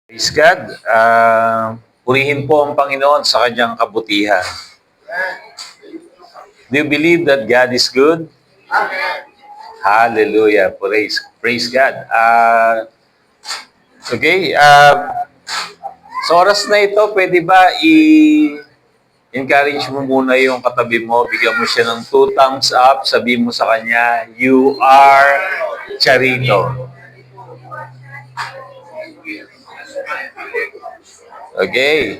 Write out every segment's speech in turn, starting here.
Praise God. Purihin po ang Panginoon sa kanyang kabutihan. Do you believe that God is good? Hallelujah. Praise God. Okay. Sa oras na ito, pwede ba encourage mo muna yung katabi mo, bigyan mo siya ng 2 thumbs up, sabihin mo sa kanya, you are Charito. Okay.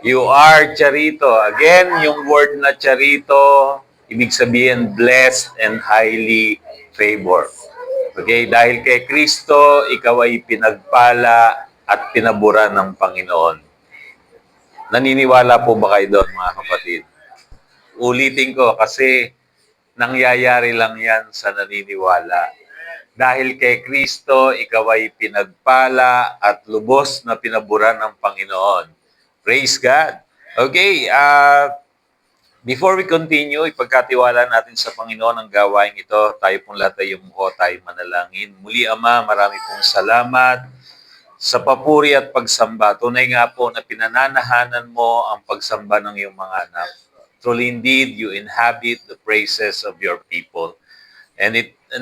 You are Charito. Again, yung word na Charito, ibig sabihin blessed and highly favored. Okay, dahil kay Kristo, ikaw ay pinagpala at pinaburan ng Panginoon. Naniniwala po ba kayo doon, mga kapatid? Ulitin ko kasi nangyayari lang yan sa naniniwala. Dahil kay Kristo, ikaw ay pinagpala at lubos na pinaburan ng Panginoon. Praise God. Okay, before we continue, ipagkatiwala natin sa Panginoon ang gawain ito. Tayo pong lahat ay umuho, tayo manalangin. Muli, Ama, marami pong salamat sa papuri at pagsamba. Tunay nga po na pinananahanan mo ang pagsamba ng iyong mga anak. Truly indeed, you inhabit the praises of your people. And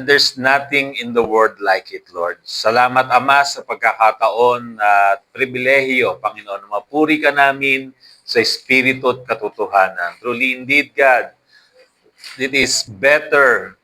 there's nothing in the world like it, Lord. Salamat, Ama, sa pagkakataon at pribilehiyo, Panginoon, na mapuri ka namin sa Espiritu at katotohanan. Truly indeed, God, it is better,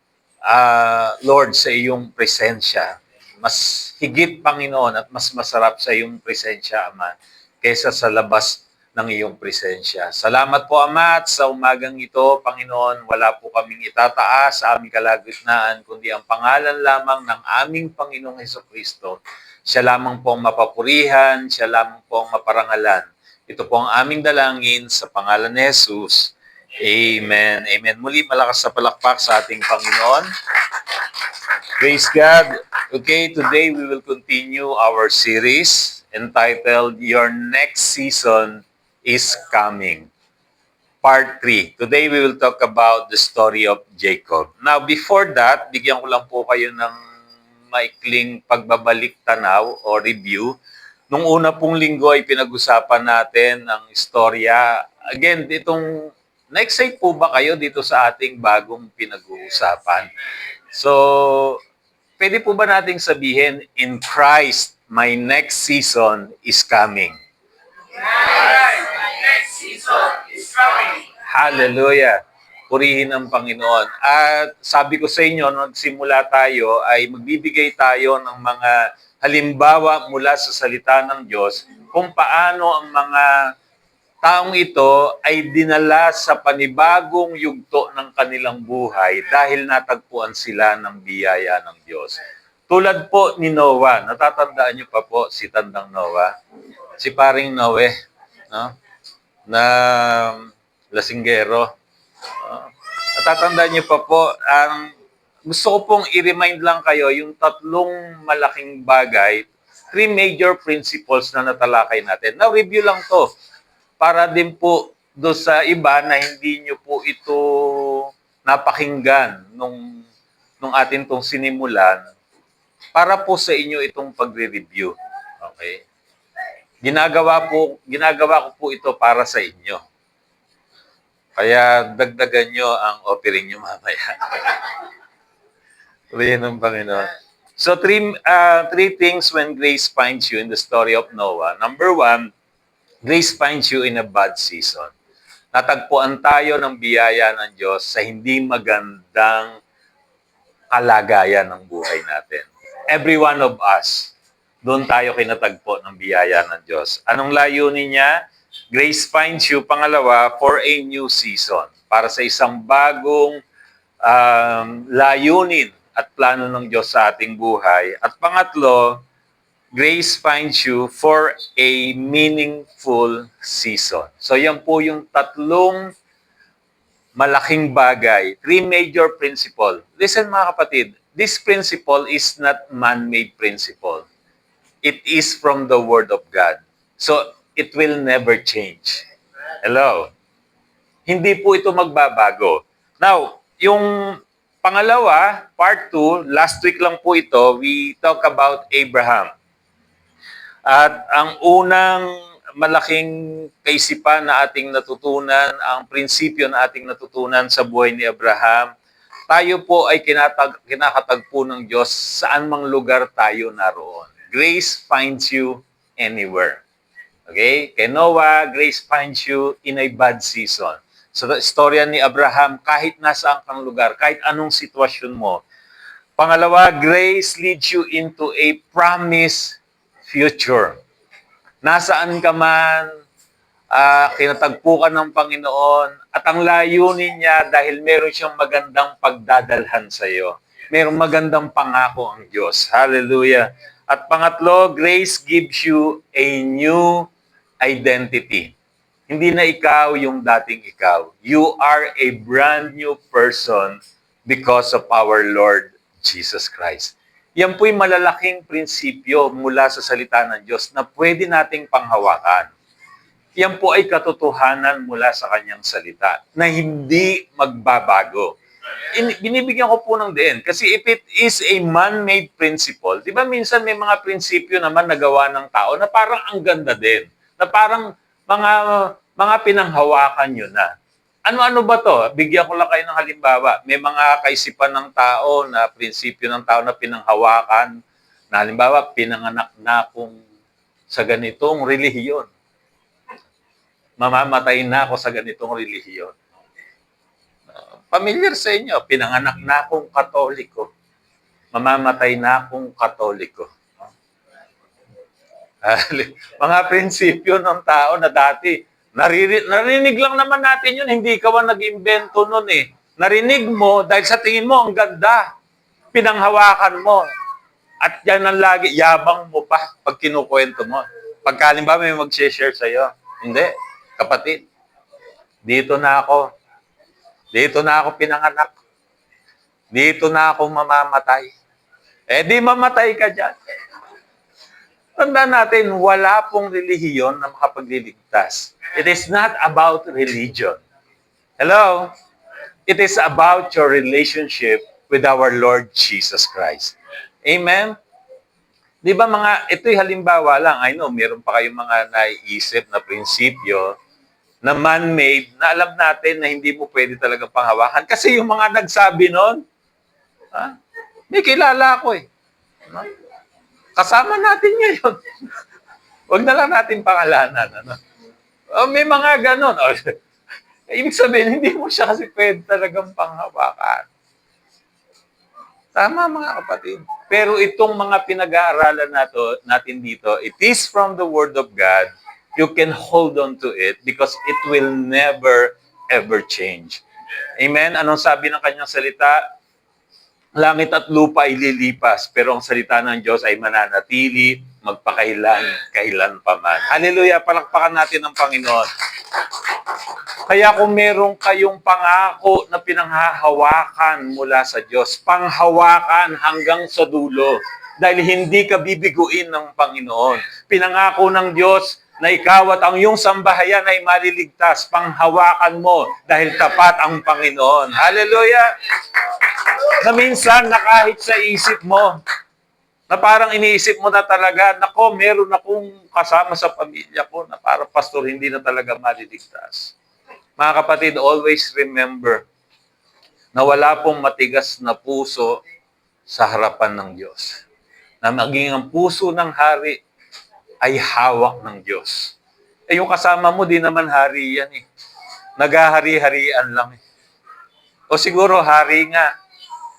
Lord, sa iyong presensya. Mas higit, Panginoon, at mas masarap sa iyong presensya, Ama, kaysa sa labas ng iyong presensya. Salamat po, Ama, at sa umagang ito, Panginoon, wala po kaming itataas sa aming kalagitnaan, kundi ang pangalan lamang ng aming Panginoong Hesukristo. Siya lamang po ang mapapurihan, siya lamang po ang maparangalan. Ito po ang aming dalangin sa pangalan ni Jesus. Amen. Amen. Muli, malakas sa palakpak sa ating Panginoon. Praise God. Okay, today we will continue our series entitled Your Next Season is Coming. Part 3. Today we will talk about the story of Jacob. Now, before that, bigyan ko lang po kayo ng maikling pagbabalik tanaw o review. Nung una pong linggo ay pinag-usapan natin ang istorya. Again, na-excite po ba kayo dito sa ating bagong pinag-uusapan? So, pwede po ba nating sabihin, in Christ, my next season is coming? Yes, my next season is coming. Hallelujah! Purihin ang Panginoon. At sabi ko sa inyo, nung nagsimula tayo, ay magbibigay tayo ng mga halimbawa mula sa salita ng Diyos kung paano ang mga taong ito ay dinala sa panibagong yugto ng kanilang buhay dahil natagpuan sila ng biyaya ng Diyos. Tulad po ni Noah, natatandaan niyo pa po si Tandang Noah, si Paring Noe, no? Na lasinggero. Natatandaan niyo pa po, gusto ko pong i-remind lang kayo yung 3 malaking bagay, 3 major principles na natalakay natin. Now, review lang to para din po do sa iba na hindi nyo po ito napakinggan nung atin tong sinimulan, para po sa inyo itong pagre-review. Okay? Ginagawa ko po ito para sa inyo. Kaya dagdagan nyo ang offering nyo mamaya. Purihin ng Panginoon. So, three things when grace finds you in the story of Noah. Number 1, grace finds you in a bad season. Natagpuan tayo ng biyaya ng Diyos sa hindi magandang kalagayan ng buhay natin. Every one of us, doon tayo kinatagpo ng biyaya ng Diyos. Anong layunin niya? Grace finds you, pangalawa, for a new season. Para sa isang bagong layunin at plano ng Diyos sa ating buhay. At pangatlo, grace finds you for a meaningful season. So yan po yung 3 malaking bagay. 3 major principle. Listen mga kapatid, this principle is not man-made principle. It is from the Word of God. So it will never change. Hello? Hindi po ito magbabago. Now, yung pangalawa, part 2, last week lang po ito, we talk about Abraham. At ang unang malaking kaisipan na ating natutunan, ang prinsipyo na ating natutunan sa buhay ni Abraham, tayo po ay kinakatagpo ng Diyos saan mang lugar tayo naroon. Grace finds you anywhere. Okay? Kay Noah, grace finds you in a bad season. So, the istorya ni Abraham, kahit nasaan kang lugar, kahit anong sitwasyon mo. Pangalawa, grace leads you into a promised future. Nasaan ka man, kinatagpo ka ng Panginoon, at ang layunin niya dahil meron siyang magandang pagdadalhan sa iyo. Merong magandang pangako ang Diyos. Hallelujah. At pangatlo, grace gives you a new identity. Hindi na ikaw yung dating ikaw. You are a brand new person because of our Lord Jesus Christ. Yan po'y malalaking prinsipyo mula sa salita ng Diyos na pwede nating panghawakan. Yan po ay katotohanan mula sa kanyang salita na hindi magbabago. Binibigyan ko po ng diin. Kasi if it is a man-made principle, di ba minsan may mga prinsipyo naman nagawa ng tao na parang ang ganda din. Na parang mga pinanghawakan nyo na. Ano-ano ba to? Bigyan ko lang kayo ng halimbawa. May mga kaisipan ng tao na prinsipyo ng tao na pinanghawakan. Na halimbawa, pinanganak na akong sa ganitong relihiyon. Mamamatay na ako sa ganitong relihiyon. Familiar sa inyo, pinanganak na akong Katoliko. Mamamatay na akong Katoliko. Mga prinsipyo ng tao na dati, narinig lang naman natin yun, hindi ka ba nag-imbento nun eh. Narinig mo dahil sa tingin mo, ang ganda. Pinanghawakan mo. At yan ang lagi, yabang mo pa pag kinukwento mo. Pagkalim ba may mag-share sa'yo? Hindi. Kapatid, dito na ako. Dito na ako pinanganak. Dito na ako mamamatay. Di mamatay ka dyan. Tandaan natin, wala pong relihiyon na makapagliligtas. It is not about religion. Hello? It is about your relationship with our Lord Jesus Christ. Amen? Di ba ito'y halimbawa lang. I know, meron pa kayong mga naiisip na prinsipyo na man-made, na alam natin na hindi mo pwede talaga panghawakan. Kasi yung mga nagsabi nun, may kilala ko eh. Kasama natin ngayon. Huwag na lang natin pangalanan. May mga ganon. Ibig sabihin, hindi mo siya kasi pwede talagang panghawakan. Tama mga kapatid. Pero itong mga pinag-aaralan natin dito, it is from the Word of God. You can hold on to it because it will never, ever change. Amen? Anong sabi ng kanyang salita? Langit at lupa ay lilipas, pero ang salita ng Diyos ay mananatili, kailan pa man. Hallelujah! Palakpakan natin ang Panginoon. Kaya kung meron kayong pangako na pinanghahawakan mula sa Diyos, panghawakan hanggang sa dulo. Dahil hindi ka bibiguin ng Panginoon. Pinangako ng Diyos na ikaw at ang iyong sambahayan ay maliligtas. Panghawakan mo dahil tapat ang Panginoon. Hallelujah! Na minsan na kahit sa isip mo, na parang iniisip mo na talaga, nako, meron akong kasama sa pamilya ko na parang pastor, hindi na talaga maliligtas. Mga kapatid, always remember na wala pong matigas na puso sa harapan ng Diyos. Na maging ang puso ng hari ay hawak ng Diyos. Yung kasama mo, di naman hari yan eh. Naghahari-harian lang eh. O siguro hari nga,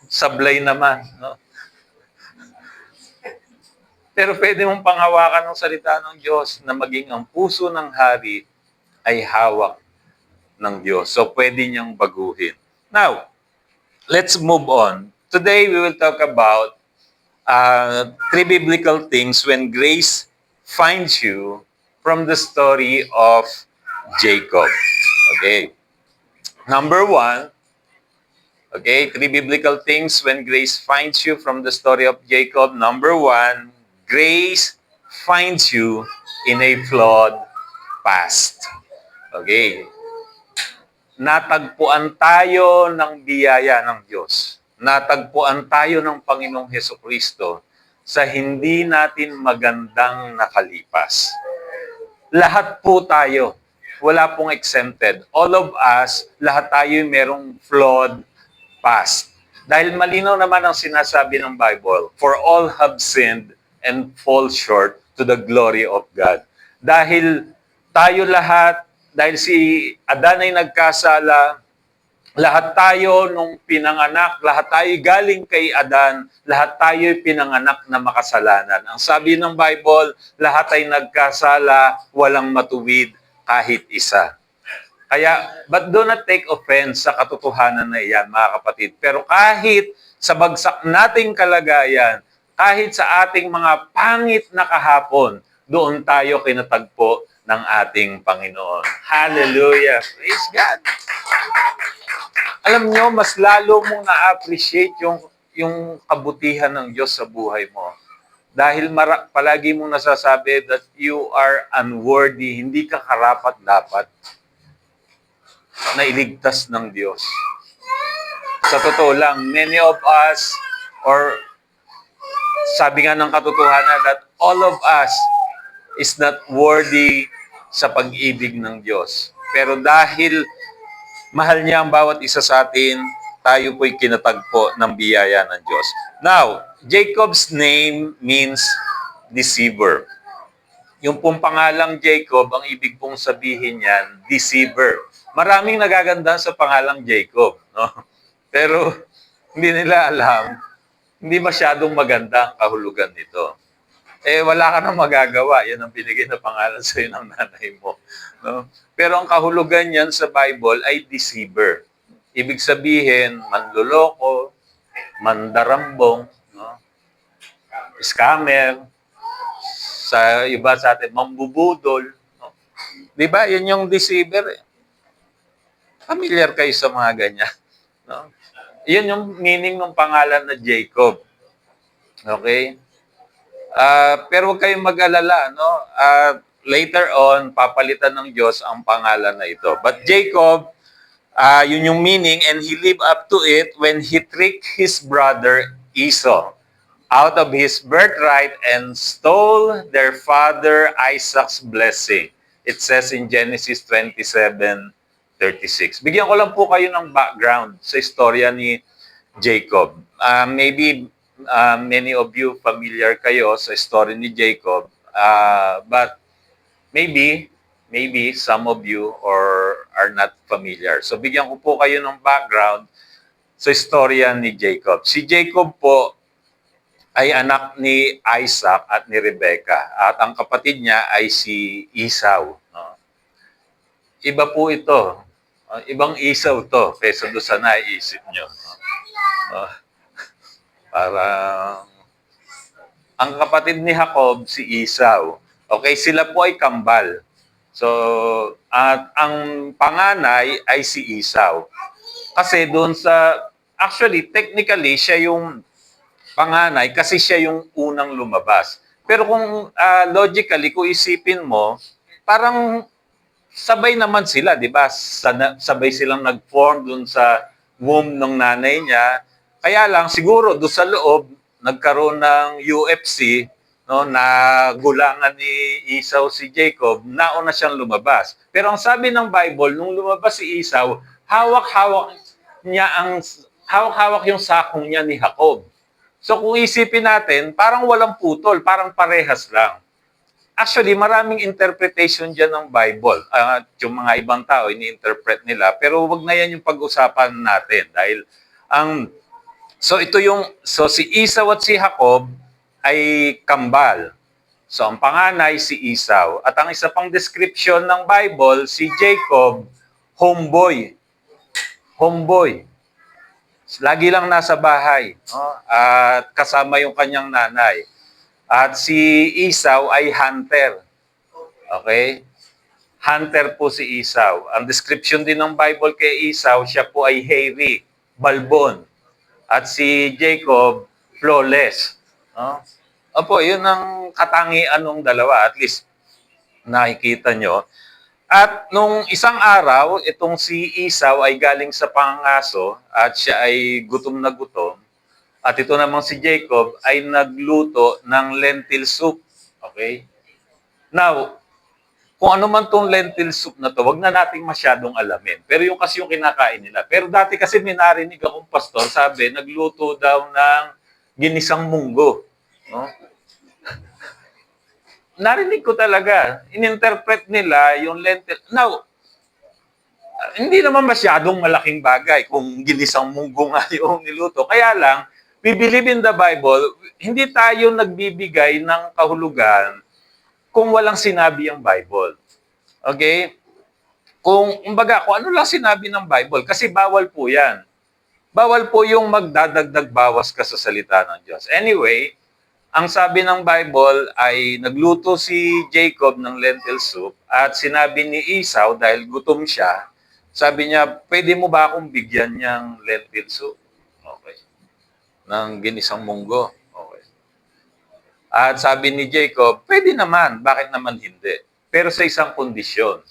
sablay naman. No? Pero pwede mong panghawakan ng salita ng Diyos na maging ang puso ng hari ay hawak ng Diyos. So pwede niyang baguhin. Now, let's move on. Today we will talk about three biblical things when grace finds you from the story of Jacob. Okay. Number one, okay, three biblical things when grace finds you from the story of Jacob. Number one, grace finds you in a flawed past. Okay. Natagpuan tayo ng biyaya ng Diyos. Natagpuan tayo ng Panginoong Hesukristo sa hindi natin magandang nakalipas. Lahat po tayo. Wala pong exempted. All of us, lahat tayo merong flawed past. Dahil malinaw naman ang sinasabi ng Bible, for all have sinned and fall short to the glory of God. Dahil tayo lahat, dahil si Adan ay nagkasala, lahat tayo nung pinanganak, lahat tayo galing kay Adan, lahat tayo pinanganak na makasalanan. Ang sabi ng Bible, lahat ay nagkasala, walang matuwid kahit isa. Kaya, but do not take offense sa katotohanan na iyan, mga kapatid. Pero kahit sa bagsak nating kalagayan, kahit sa ating mga pangit na kahapon, doon tayo kinatagpo ng ating Panginoon. Hallelujah! Praise God! Alam nyo, mas lalo mong na-appreciate yung kabutihan ng Diyos sa buhay mo. Dahil palagi mong nasasabi that you are unworthy, hindi ka karapat-dapat na iligtas ng Diyos. Sa totoo lang, many of us, or sabi nga ng katotohanan that all of us is not worthy sa pag-ibig ng Diyos. Pero dahil mahal niya ang bawat isa sa atin, tayo po'y kinatagpo ng biyaya ng Diyos. Now, Jacob's name means deceiver. Yung pong pangalang Jacob, ang ibig pong sabihin niyan, deceiver. Maraming nagaganda sa pangalang Jacob, no? Pero hindi nila alam, hindi masyadong maganda ang kahulugan nito. Wala ka nang magagawa. Yan ang binigay na pangalan sa iyo ng nanay mo. No? Pero ang kahulugan niyan sa Bible ay deceiver. Ibig sabihin, manloloko, mandarambong, no? Scammer, sa iba sa atin, mambubudol. No? Di ba? Yan yung deceiver. Familiar kayo sa mga ganyan. No? Yan yung meaning ng pangalan na Jacob. Okay? Pero huwag kayong mag-alala, no? Later on, papalitan ng Diyos ang pangalan na ito. But Jacob, yun yung meaning, and he lived up to it when he tricked his brother Esau out of his birthright and stole their father Isaac's blessing. It says in Genesis 27:36. Bigyan ko lang po kayo ng background sa istorya ni Jacob. Maybe many of you familiar kayo sa story ni Jacob, but maybe some of you are not familiar. So bigyan ko po kayo ng background sa istorya ni Jacob. Si Jacob po ay anak ni Isaac at ni Rebecca, at ang kapatid niya ay si Esau. No? Iba po ito. Ibang Esau to kaysa doon sa naiisip nyo. No? Parang ang kapatid ni Jacob, si Esau. Okay, sila po ay kambal. So, at ang panganay ay si Esau. Kasi doon sa, actually, technically, siya yung panganay kasi siya yung unang lumabas. Pero kung logically, kung isipin mo, parang sabay naman sila, di ba? Sabay silang nag-form doon sa womb ng nanay niya. Kaya lang, siguro doon sa loob, nagkaroon ng UFC, no, na gulangan ni Esau si Jacob, nauna siyang lumabas. Pero ang sabi ng Bible, nung lumabas si Esau, hawak-hawak yung sakong niya ni Jacob. So kung isipin natin, parang walang putol, parang parehas lang. Actually, maraming interpretation dyan ng Bible. Yung mga ibang tao, ini-interpret nila. Pero wag na yan yung pag-usapan natin. Dahil so si Esau at si Jacob ay kambal. So ang panganay si Esau. At ang isa pang description ng Bible, si Jacob, homeboy. Homeboy. Lagi lang nasa bahay. No? At kasama yung kanyang nanay. At si Esau ay hunter. Okay? Hunter po si Esau. Ang description din ng Bible kay Esau, siya po ay hairy, balbon. At si Jacob, flawless. No? Opo, yun ang katangian ng dalawa. At least, nakikita nyo. At nung isang araw, itong si Esau ay galing sa pangaso at siya ay gutom na gutom. At ito namang si Jacob ay nagluto ng lentil soup. Okay? Now, kung ano man tong lentil soup na to, wag na nating masyadong alamin. Pero yung kasi yung kinakain nila. Pero dati kasi may narinig akong pastor, sabi, nagluto daw ng ginisang munggo. No? Narinig ko talaga. Ininterpret nila yung lentil. Now, hindi naman masyadong malaking bagay kung ginisang munggo nga yung niluto. Kaya lang, we believe in the Bible, hindi tayo nagbibigay ng kahulugan kung walang sinabi ang Bible. Okay? Kung ano lang sinabi ng Bible, kasi bawal po yan. Bawal po yung magdadagdag bawas ka sa salita ng Diyos. Anyway, ang sabi ng Bible ay nagluto si Jacob ng lentil soup at sinabi ni Esau dahil gutom siya, sabi niya, pwede mo ba akong bigyan niyang lentil soup? Okay. Ng ginisang munggo. Okay. At sabi ni Jacob, pwede naman, bakit naman hindi? Pero sa isang kondisyon,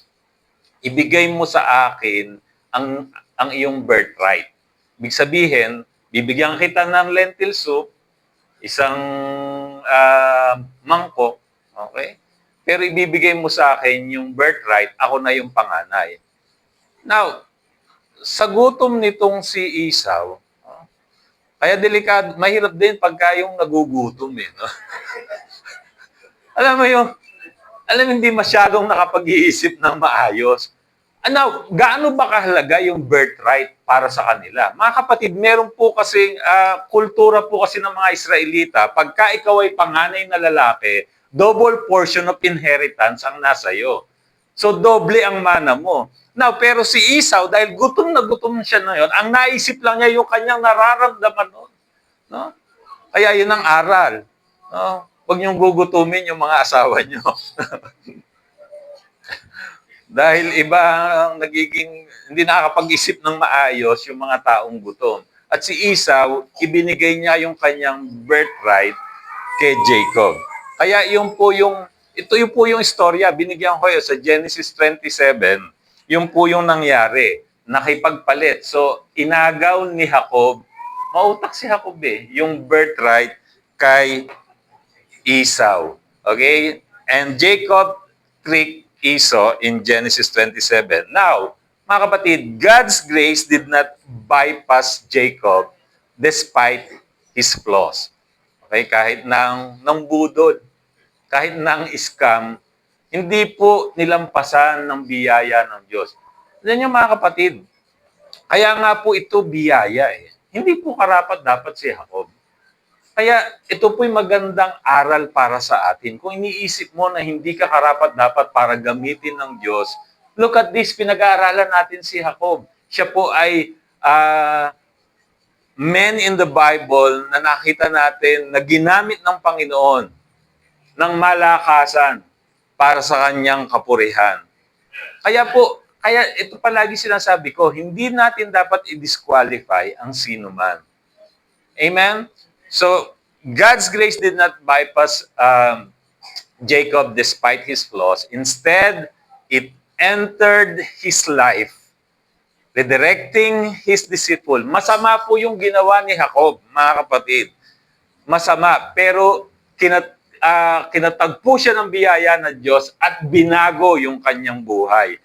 ibigay mo sa akin ang iyong birthright. Ibig sabihin, bibigyan kita ng lentil soup, isang mangkok, okay? Pero ibibigay mo sa akin yung birthright, ako na yung panganay. Now, sa gutom nitong si Esau, kaya delikado, mahirap din pagka yung nagugutom eh. No? Alam mo, hindi masyadong nakapag-iisip ng maayos. Ano, gaano ba kahalaga yung birthright para sa kanila? Mga kapatid, meron po kasing kultura po kasi ng mga Israelita, pagka ikaw ay panganay na lalaki, double portion of inheritance ang nasa iyo. So, doble ang mana mo. Now, pero si Esau, dahil gutom na gutom siya na yun, ang naisip lang niya yung kanyang nararamdaman noon. No? Kaya yun ang aral. No? Huwag niyong gugutumin yung mga asawa niyo. Dahil iba ang nagiging, hindi nakakapag-isip ng maayos yung mga taong gutom. At si Esau, ibinigay niya yung kanyang birthright kay Jacob. Kaya ito yung po yung istorya, binigyan ko yun sa Genesis 27, yung po yung nangyari, nakipagpalit. So, inagaw ni Jacob, mautak si Jacob yung birthright kay Esau. Okay? And Jacob tricked Esau in Genesis 27. Now, mga kapatid, God's grace did not bypass Jacob despite his flaws. Okay? Kahit nang budod, kahit nang scam, hindi po nilampasan ng biyaya ng Diyos. Yan yung mga kapatid. Kaya nga po ito biyaya eh. Hindi po karapat dapat si Jacob. Kaya ito po'y magandang aral para sa atin. Kung iniisip mo na hindi ka karapat dapat para gamitin ng Diyos, look at this, pinag-aaralan natin si Jacob. Siya po ay man in the Bible na nakita natin na ginamit ng Panginoon ng malakasan para sa kanyang kapurihan. Kaya ito palagi sinasabi ko, hindi natin dapat i-disqualify ang sino man. Amen? So, God's grace did not bypass Jacob despite his flaws. Instead, it entered his life, redirecting his deceitful. Masama po yung ginawa ni Jacob, mga kapatid. Masama, pero kinatagpo siya ng biyaya ng Diyos at binago yung kanyang buhay.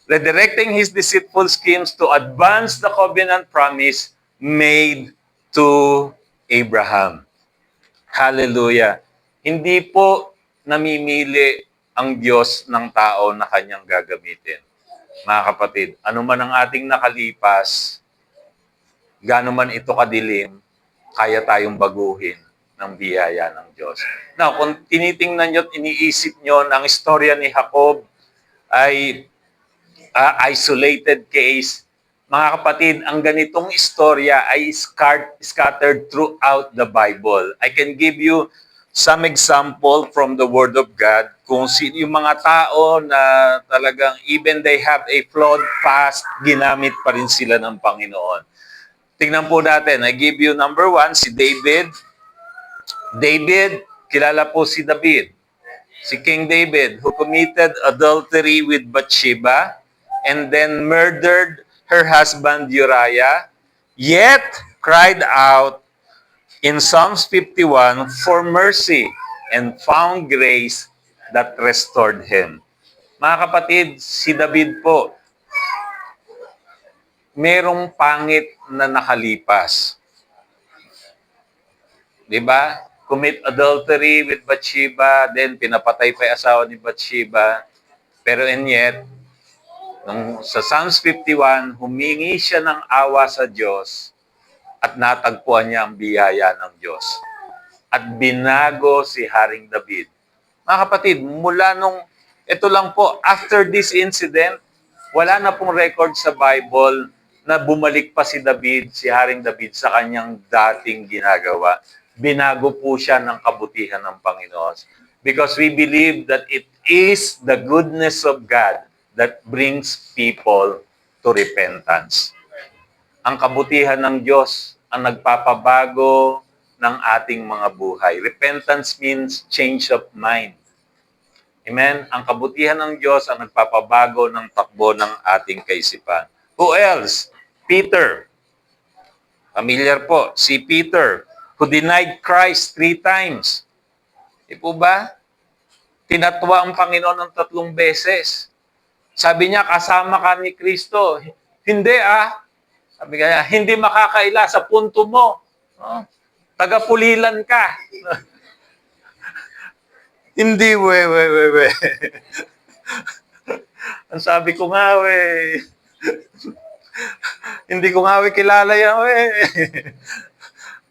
Redirecting his deceitful schemes to advance the covenant promise made to Abraham. Hallelujah. Hindi po namimili ang Diyos ng tao na kanyang gagamitin. Mga kapatid, ano man ang ating nakalipas, gaano man ito kadilim, kaya tayong baguhin ng biyaya ng Diyos. Now, kung tinitingnan nyo at iniisip nyo na ang istorya ni Jacob ay isolated case, mga kapatid, ang ganitong istorya ay scattered throughout the Bible. I can give you some example from the Word of God kung sino yung mga tao na talagang even they have a flawed past, ginamit pa rin sila ng Panginoon. Tingnan po natin. I give you number 1, si David. David, kilala po si David. Si King David, who committed adultery with Bathsheba and then murdered her husband Uriah, yet cried out in Psalms 51 for mercy and found grace that restored him. Mga kapatid, si David po, merong pangit na nakalipas. Di ba? Commit adultery with Bathsheba, then pinapatay pa yung asawa ni Bathsheba. Pero and yet, sa Psalms 51, humingi siya ng awa sa Diyos at natagpuan niya ang biyaya ng Diyos. At binago si Haring David. Mga kapatid, mula nung, ito lang po, after this incident, wala na pong record sa Bible na bumalik pa si David, si Haring David, sa kanyang dating ginagawa. Binago po siya ng kabutihan ng Panginoon. Because we believe that it is the goodness of God that brings people to repentance. Ang kabutihan ng Diyos ang nagpapabago ng ating mga buhay. Repentance means change of mind. Amen? Ang kabutihan ng Diyos ang nagpapabago ng takbo ng ating kaisipan. Who else? Peter. Familiar po, si Peter, who denied Christ 3 times. Di po ba? Tinatwa ang Panginoon ng 3 beses. Sabi niya, kasama ka ni Kristo. Hindi Sabi kaya, hindi makakaila sa punto mo. Tagapulilan ka. Hindi, we. Ang sabi ko nga, we. Hindi ko nga, we, kilala yan, we.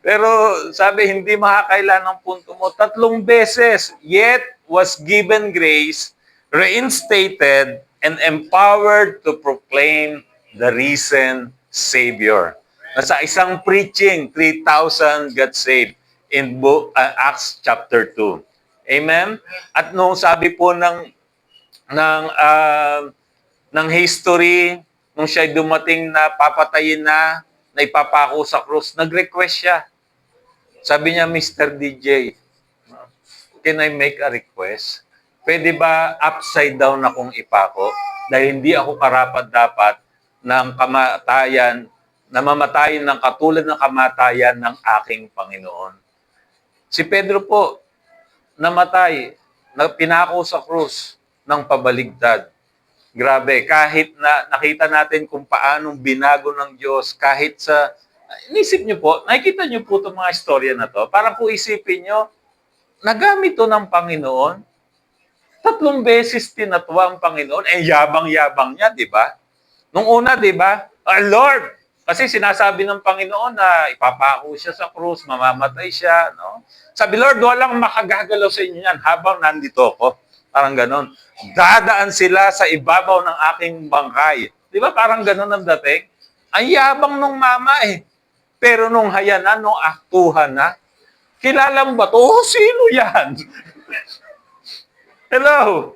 Pero sabi, hindi makakailan ng punto mo. 3 beses, yet was given grace, reinstated, and empowered to proclaim the risen Savior. Nasa isang preaching, 3,000 got saved in Acts chapter 2. Amen? At nung sabi po ng history, nung siya dumating na papatayin na ipapako sa krus, nag-request siya. Sabi niya, Mr. DJ, can I make a request? Pwede ba upside down akong ipako? Dahil hindi ako karapat-dapat ng kamatayan, na mamatayin ng katulad ng kamatayan ng aking Panginoon. Si Pedro po, namatay, pinako sa krus ng pabaligtad. Grabe, kahit na nakita natin kung paanong binago ng Diyos, kahit sa, inisip niyo po, nakikita niyo po itong mga istorya na to, parang kung isipin niyo, nagamit to ng Panginoon, 3 beses tinatwa ang Panginoon, yabang-yabang niya, di ba? Nung una, di ba, Lord, kasi sinasabi ng Panginoon na ipapako siya sa krus, mamamatay siya, no? Sabi, Lord, walang makagagalaw sa inyo yan habang nandito ako. Parang ganon. Dadaan sila sa ibabaw ng aking bangkay. Di ba parang ganon ang dating? Ang yabang nung mama Pero nung hayanan, nung aktuhan na, kilala mo ba ito? Sino yan? Hello?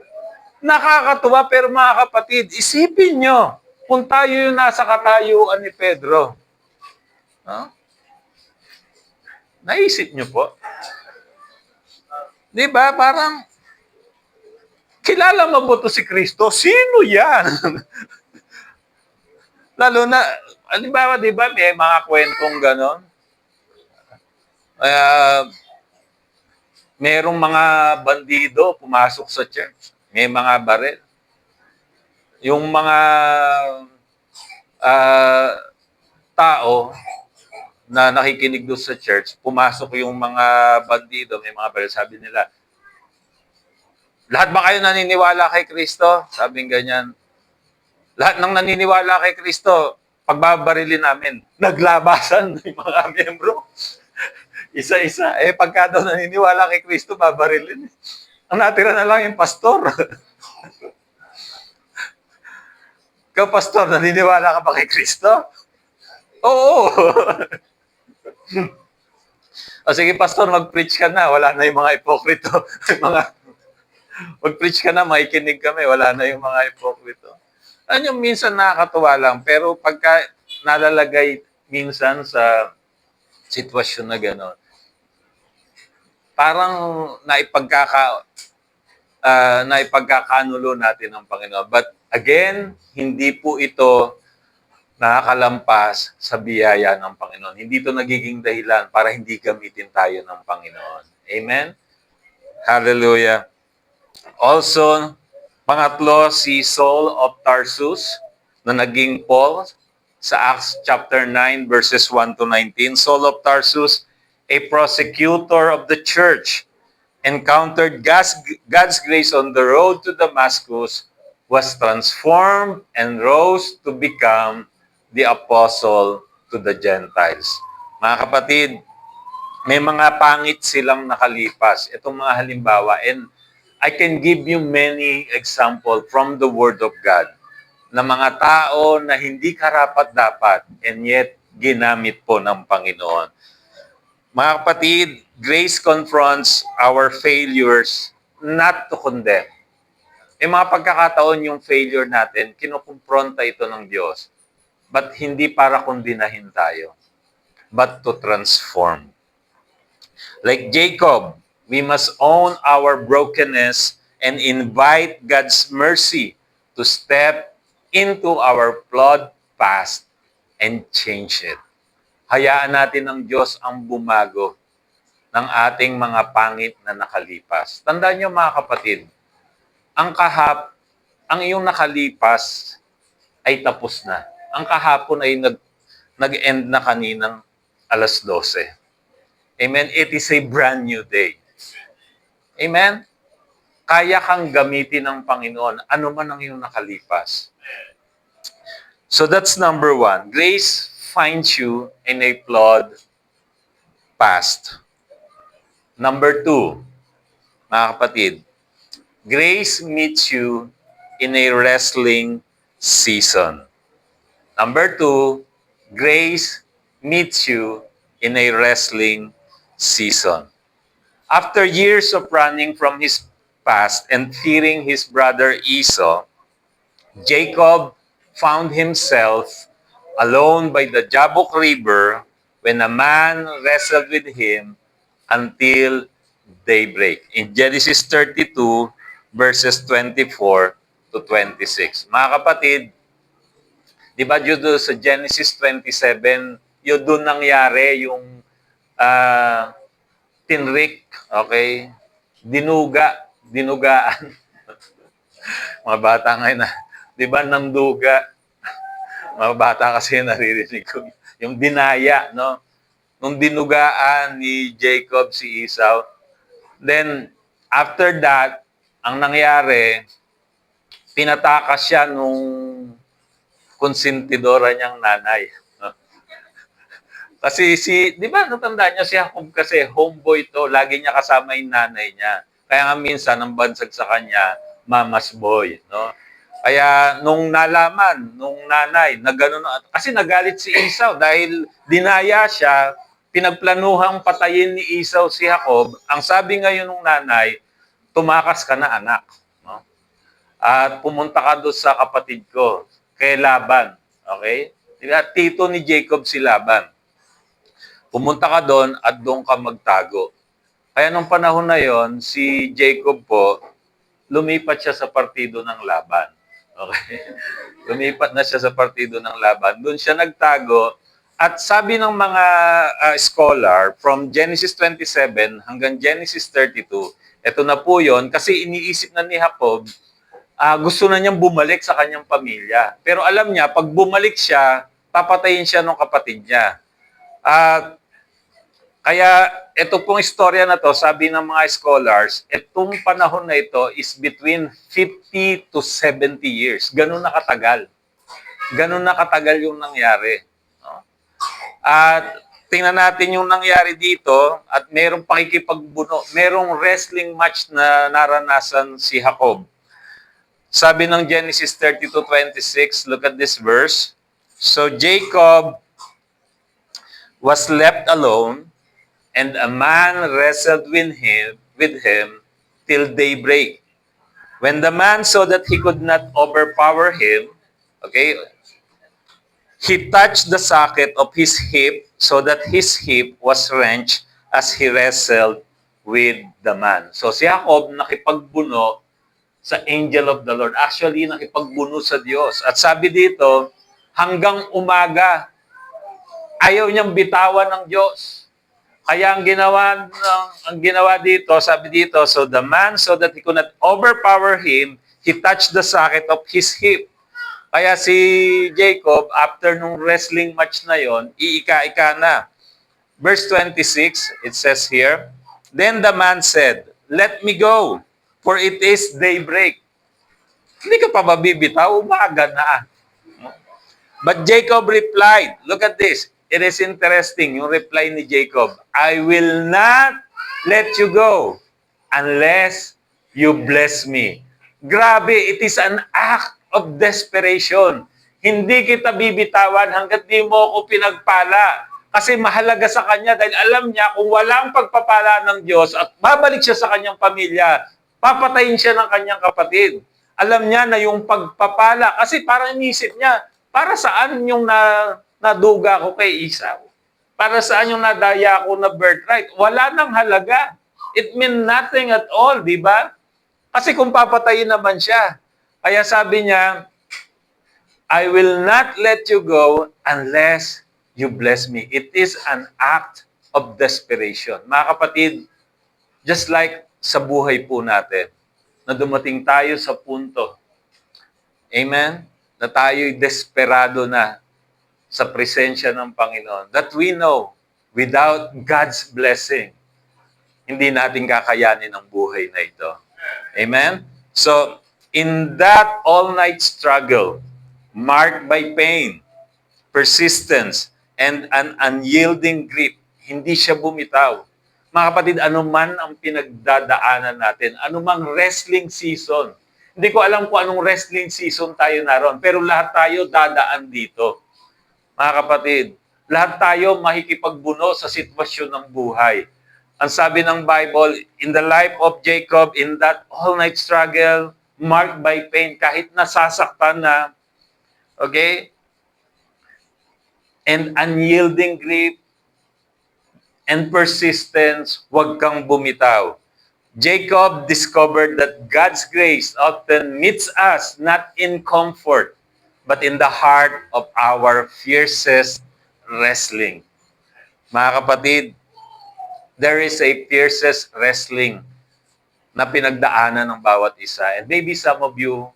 Nakakatuwa, pero mga kapatid, isipin nyo, kung tayo yung nasa katayuan ni Pedro. Naisip nyo po? Di ba? Parang, kilala mo ba ito si Kristo? Sino yan? Lalo na, halimbawa, di ba, may mga kwentong ganon? Merong mga bandido pumasok sa church. May mga baril. Yung mga tao na nakikinig doon sa church, pumasok yung mga bandido, may mga baril, sabi nila, lahat ba kayo naniniwala kay Kristo? Sabing ganyan. Lahat ng naniniwala kay Kristo, pagbabarilin namin, naglabasan yung mga miyembro. Isa-isa. Pagka daw naniniwala kay Kristo, babarilin. Ang natira na lang yung pastor. Ikaw, pastor, naniniwala ka ba kay Kristo? Oo. O sige, pastor, mag-preach ka na. Wala na yung mga ipokrito. Mag-preach ka na, makikinig kami. Wala na yung mga ipokrito. Ano yung minsan nakakatuwa lang, pero pagka nalalagay minsan sa sitwasyon na gano'n, parang naipagkakanulo natin ang Panginoon. But again, hindi po ito nakakalampas sa biyaya ng Panginoon. Hindi ito nagiging dahilan para hindi gamitin tayo ng Panginoon. Amen? Hallelujah. Also, pangatlo, si Saul of Tarsus na naging Paul sa Acts chapter 9 verses 1 to 19. Saul of Tarsus, a prosecutor of the church, encountered God's grace on the road to Damascus, was transformed, and rose to become the apostle to the Gentiles. Mga kapatid, may mga pangit silang nakalipas. Itong mga halimbawa, and I can give you many example from the Word of God na mga tao na hindi karapat-dapat and yet ginamit po ng Panginoon. Mga kapatid, grace confronts our failures not to condemn. May mga pagkakataon yung failure natin, kinukumpronta ito ng Diyos. But hindi para kondinahin tayo, but to transform. Like Jacob, we must own our brokenness and invite God's mercy to step into our flawed past and change it. Hayaan natin ng Diyos ang bumago ng ating mga pangit na nakalipas. Tandaan niyo mga kapatid, ang iyong nakalipas ay tapos na. Ang kahapon ay nag-end na kaninang alas 12. Amen? It is a brand new day. Amen? Kaya kang gamitin ng Panginoon, ano man ang iyong nakalipas. So that's number one. Grace finds you in a flawed past. Number two, mga kapatid, grace meets you in a wrestling season. Number two, grace meets you in a wrestling season. After years of running from his past and fearing his brother Esau, Jacob found himself alone by the Jabbok River when a man wrestled with him until daybreak. In Genesis 32, verses 24 to 26. Mga kapatid, di ba yun doon sa Genesis 27, yun doon nangyari yung tinrik, okay? Dinugaan. Mga bata ngayon na, di ba, nanduga. Mga bata kasi naririnig ko. Yung dinaya, no? Nung dinugaan ni Jacob si Esau. Then, after that, ang nangyari, pinatakas siya nung konsentidora niyang nanay. Kasi di ba, natandaan niyo si Jacob kasi homeboy to, lagi niya kasama yung nanay niya. Kaya nga minsan, ang bansag sa kanya, mama's boy, no? Kaya nung nalaman, nung nanay, na gano'n, kasi nagalit si Esau dahil dinaya siya, pinagplanuhang patayin ni Esau si Jacob. Ang sabi ngayon ng nanay, tumakas ka na anak. No? At pumunta ka doon sa kapatid ko, kay Laban. Okay? Tito ni Jacob si Laban. Pumunta ka doon at doon ka magtago. Kaya nung panahon na yon, si Jacob po, lumipat siya sa partido ng Laban. Okay? Lumipat na siya sa partido ng Laban. Doon siya nagtago. At sabi ng mga scholar, from Genesis 27 hanggang Genesis 32, ito na po yon kasi iniisip na ni Jacob, gusto na niyang bumalik sa kanyang pamilya. Pero alam niya, pag bumalik siya, papatayin siya ng kapatid niya. Kaya ito pong istorya na to, sabi ng mga scholars, itong panahon na ito is between 50 to 70 years. Ganun na katagal. Ganun na katagal yung nangyari. No? At tingnan natin yung nangyari dito at merong pakikipagbuno, merong wrestling match na naranasan si Jacob. Sabi ng Genesis 32:26, look at this verse. So Jacob was left alone, and a man wrestled with him till daybreak. When the man saw that he could not overpower him, okay, he touched the socket of his hip so that his hip was wrenched as he wrestled with the man. So si Jacob nakipagbuno sa angel of the Lord. Actually, nakipagbuno sa Diyos. At sabi dito, hanggang umaga. Ayaw niyang bitawan ng Diyos. Kaya ang ginawa dito, sabi dito, so the man, so that he could not overpower him, he touched the socket of his hip. Kaya si Jacob, after nung wrestling match na yon, iika-ika na. Verse 26, it says here, then the man said, let me go, for it is daybreak. Hindi ka pa mabibitaw, umaga na. But Jacob replied, look at this, it is interesting, yung reply ni Jacob, I will not let you go unless you bless me. Grabe, it is an act of desperation. Hindi kita bibitawan hanggat di mo ako pinagpala. Kasi mahalaga sa kanya dahil alam niya kung walang pagpapala ng Diyos at babalik siya sa kanyang pamilya, papatayin siya ng kanyang kapatid. Alam niya na yung pagpapala, kasi parang inisip niya, para saan yung naduga ko kay Esau? Para saan yung nadaya ko na birthright? Wala nang halaga. It meant nothing at all, di ba? Kasi kung papatayin naman siya. Kaya sabi niya, I will not let you go unless you bless me. It is an act of desperation. Mga kapatid, just like sa buhay po natin, na dumating tayo sa punto, amen, na tayo'y desperado na sa presensya ng Panginoon, that we know, without God's blessing, hindi natin kakayanin ang buhay na ito. Amen? So, in that all-night struggle, marked by pain, persistence, and an unyielding grip, hindi siya bumitaw. Mga kapatid, anuman ang pinagdadaanan natin, anumang wrestling season, hindi ko alam kung anong wrestling season tayo naroon, pero lahat tayo dadaan dito. Mga kapatid, lahat tayo makikipagbuno sa sitwasyon ng buhay. Ang sabi ng Bible, in the life of Jacob, in that all-night struggle, marked by pain, kahit nasasaktan na, okay, and unyielding grip, and persistence, huwag kang bumitaw. Jacob discovered that God's grace often meets us not in comfort, but in the heart of our fiercest wrestling. Mga kapatid, there is a fiercest wrestling na pinagdaanan ng bawat isa. And maybe some of you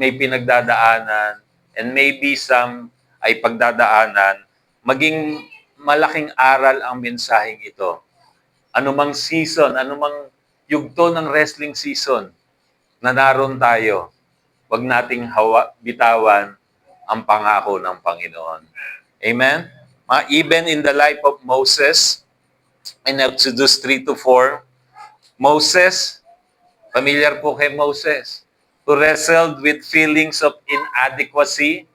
may pinagdadaanan, and maybe some ay pagdadaanan, maging malaking aral ang mensaheng ito. Anumang season, anumang yugto ng wrestling season na naroon tayo, wag nating bitawan ang pangako ng Panginoon. Amen? Even in the life of Moses, in Exodus 3-4, Moses, familiar po kay Moses, who wrestled with feelings of inadequacy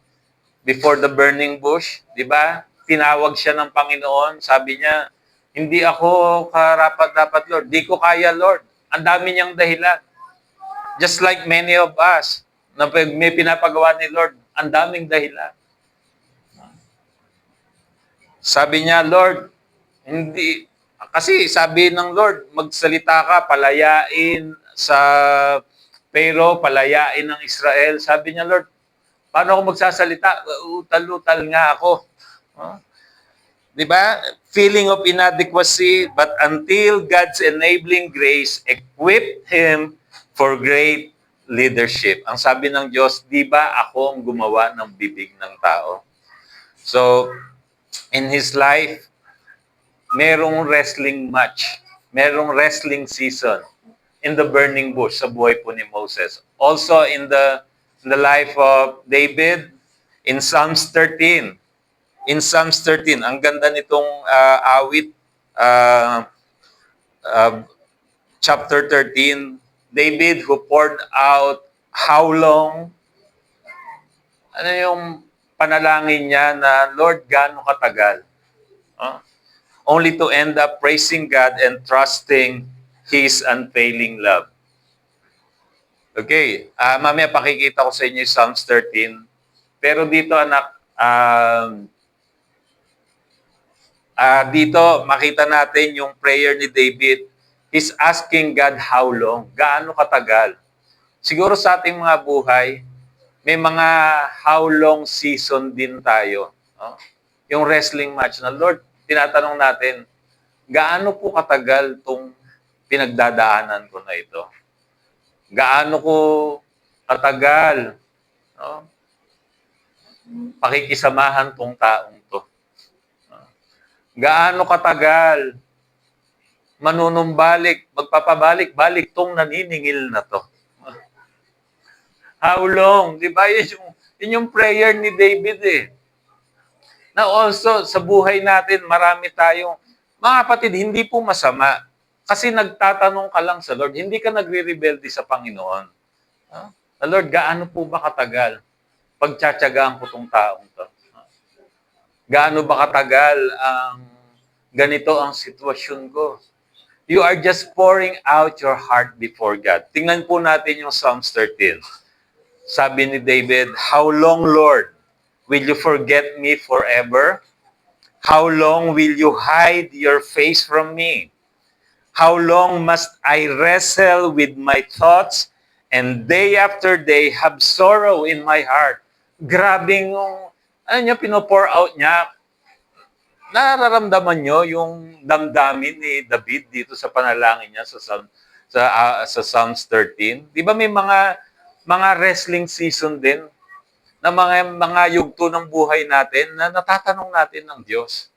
before the burning bush, di ba? Tinawag siya ng Panginoon, sabi niya, hindi ako karapat-dapat, Lord. Di ko kaya, Lord. Ang dami niyang dahilan. Just like many of us, na may pinapagawa ni Lord, ang daming dahilan. Sabi niya, Lord, hindi, kasi sabi ng Lord, magsalita ka, palayain sa Pero, palayain ng Israel. Sabi niya, Lord, paano ako magsasalita? Utal-utal nga ako. Huh? Di ba? Feeling of inadequacy, but until God's enabling grace equipped him for great leadership. Ang sabi ng Diyos, di ba ako ang gumawa ng bibig ng tao? So, in his life, merong wrestling match, merong wrestling season in the burning bush sa buhay po ni Moses. Also in the life of David, in Psalms 13. In Psalms 13, ang ganda nitong awit, chapter 13, David who poured out how long, ano yung panalangin niya na, Lord, gaano katagal? Only to end up praising God and trusting His unfailing love. Okay, mamaya pakikita ko sa inyo yung Psalms 13. Pero dito, anak, dito makita natin yung prayer ni David. He's asking God how long, gaano katagal. Siguro sa ating mga buhay, may mga how long season din tayo. No? Yung wrestling match na, Lord, tinatanong natin, gaano po katagal tong pinagdadaanan ko na ito? Gaano ko katagal, no? Pakikisamahan tong taong to? Gaano katagal manunumbalik, magpapabalik-balik tong naniningil na to? How long? Di ba? Yun yung prayer ni David eh. Na also, sa buhay natin, marami tayong, mga kapatid, hindi po masama. Kasi nagtatanong ka lang sa Lord, hindi ka nagre-rebelde sa Panginoon. Huh? Na Lord, gaano po ba katagal? Pagtsatsagaan ko tong taong to. Gaano ba katagal ang ganito ang sitwasyon ko? You are just pouring out your heart before God. Tingnan po natin yung Psalms 13. Sabi ni David, how long, Lord, will you forget me forever? How long will you hide your face from me? How long must I wrestle with my thoughts and day after day have sorrow in my heart? Grabe yung, pinopour out niya. Nararamdaman nyo yung damdamin ni David dito sa panalangin niya sa Psalms 13? Di ba may mga wrestling season din na mga yugto ng buhay natin na natatanong natin ng Diyos.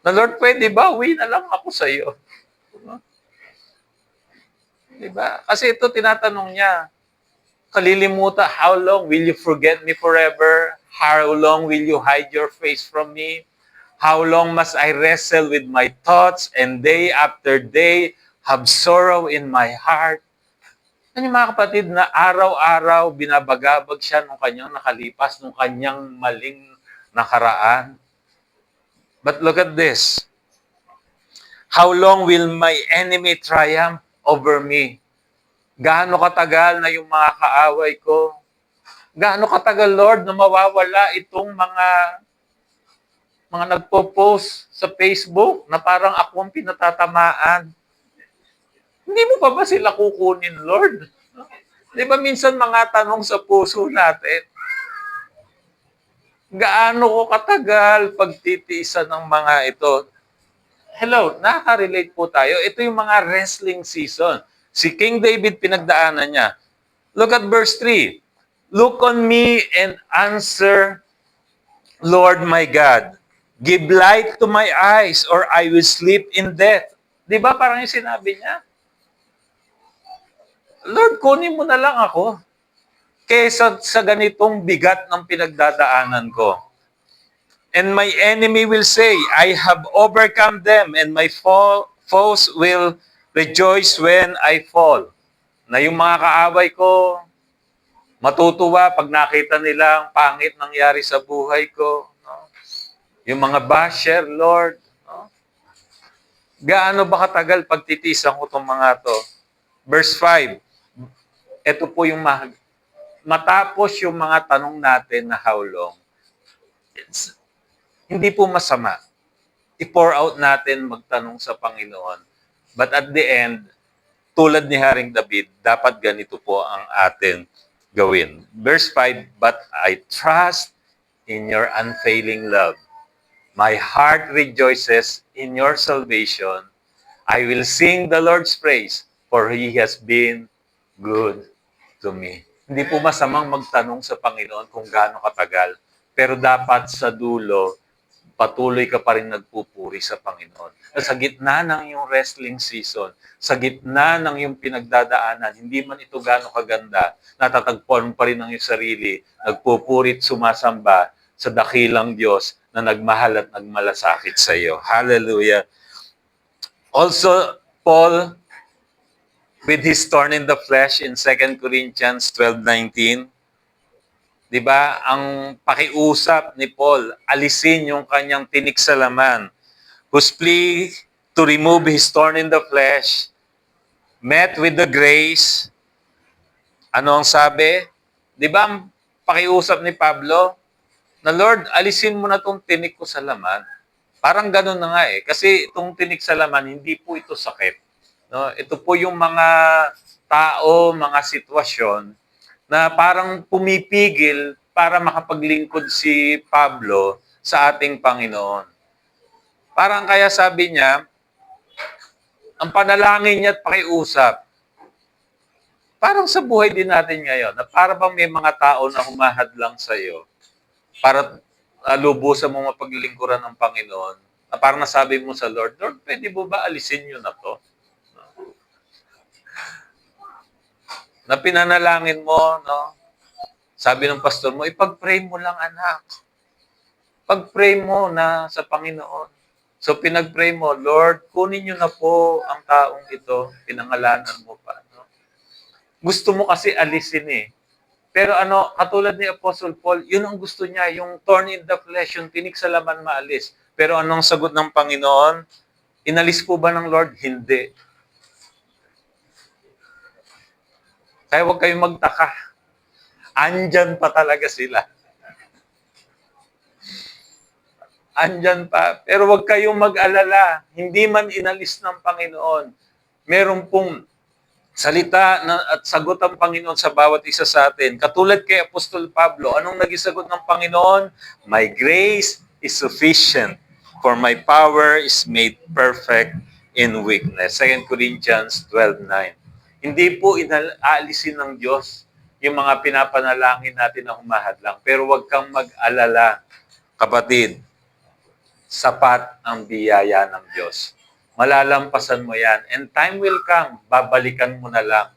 Na Lord, pwede ba? Uwi na lang ako sa iyo. Diba? Kasi ito tinatanong niya, kalilimutan, how long will you forget me forever? How long will you hide your face from me? How long must I wrestle with my thoughts and day after day have sorrow in my heart? Ano yung mga kapatid na araw-araw binabagabag siya nung kanyang nakalipas, nung kanyang maling nakaraan. But look at this. How long will my enemy triumph over me? Gaano katagal na yung mga kaaway ko? Gaano katagal, Lord, na mawawala itong mga nagpo-post sa Facebook na parang ako ang pinatatamaan? Hindi mo pa ba sila kukunin, Lord? Di ba minsan mga tanong sa puso natin, gaano ko katagal pagtitiisan ng mga ito? Hello, nakaka-relate po tayo. Ito yung mga wrestling season. Si King David, pinagdaanan niya. Look at verse 3. Look on me and answer, Lord my God. Give light to my eyes or I will sleep in death. Di ba parang yung sinabi niya? Lord, kunin mo na lang ako kaysa sa ganitong bigat ng pinagdadaanan ko. And my enemy will say, I have overcome them, and my foes will rejoice when I fall. Na yung mga kaaway ko, matutuwa pag nakita nila ang pangit nangyari sa buhay ko. No? Yung mga basher, Lord. No? Gaano ba katagal pagtitiisan ko itong mga to? Verse 5. Ito po yung matapos yung mga tanong natin na how long. Hindi po masama. I-pour out natin magtanong sa Panginoon. But at the end, tulad ni Haring David, dapat ganito po ang atin gawin. Verse 5, but I trust in your unfailing love. My heart rejoices in your salvation. I will sing the Lord's praise, for He has been good to me. Hindi po masamang magtanong sa Panginoon kung gaano katagal, pero dapat sa dulo, patuloy ka pa rin nagpupuri sa Panginoon. Sa gitna ng iyong wrestling season, sa gitna ng iyong pinagdadaanan, hindi man ito gaano kaganda, natatagpuan pa rin ang iyong sarili, nagpupurit, sumasamba sa dakilang Diyos na nagmahal at nagmalasakit sa iyo. Hallelujah. Also, Paul, with his thorn in the flesh in 2 Corinthians 12:19, di ba, ang pakiusap ni Paul, alisin yung kanyang tinik sa laman, whose plea to remove his thorn in the flesh, met with the grace. Ano ang sabi? Di ba, ang pakiusap ni Pablo, na Lord, alisin mo na itong tinik ko sa laman. Parang ganun na nga eh. Kasi itong tinik sa laman, hindi po ito sakit. No? Ito po yung mga tao, mga sitwasyon, na parang pumipigil para makapaglingkod si Pablo sa ating Panginoon. Parang kaya sabi niya, ang panalangin niya at pakiusap, parang sa buhay din natin ngayon, na para bang may mga tao na humahadlang sa iyo para lubusan mo mapaglingkuran ng Panginoon, na parang nasabi mo sa Lord, Lord, pwede mo ba alisin niyo na to? Na pinanalangin mo, no? Sabi ng pastor mo, ipag-pray mo lang, anak. Pag-pray mo na sa Panginoon. So pinag-pray mo, Lord, kunin niyo na po ang taong ito, pinangalanan mo pa. No? Gusto mo kasi alisin eh. Pero katulad ni Apostle Paul, yun ang gusto niya, yung thorn in the flesh, yung tinik sa laman maalis. Pero anong sagot ng Panginoon? Inalis po ba ng Lord? Hindi. Kaya huwag kayong magtaka. Andyan pa talaga sila. Andyan pa. Pero huwag kayong mag-alala. Hindi man inalis ng Panginoon. Meron pong salita at sagot ang Panginoon sa bawat isa sa atin. Katulad kay Apostol Pablo, anong naging sagot ng Panginoon? My grace is sufficient, for my power is made perfect in weakness. 2 Corinthians 12:9. Hindi po inaalisin ng Diyos yung mga pinapanalangin natin na humahadlang. Pero huwag kang mag-alala, kapatid. Sapat ang biyaya ng Diyos. Malalampasan mo yan. And time will come, babalikan mo na lang.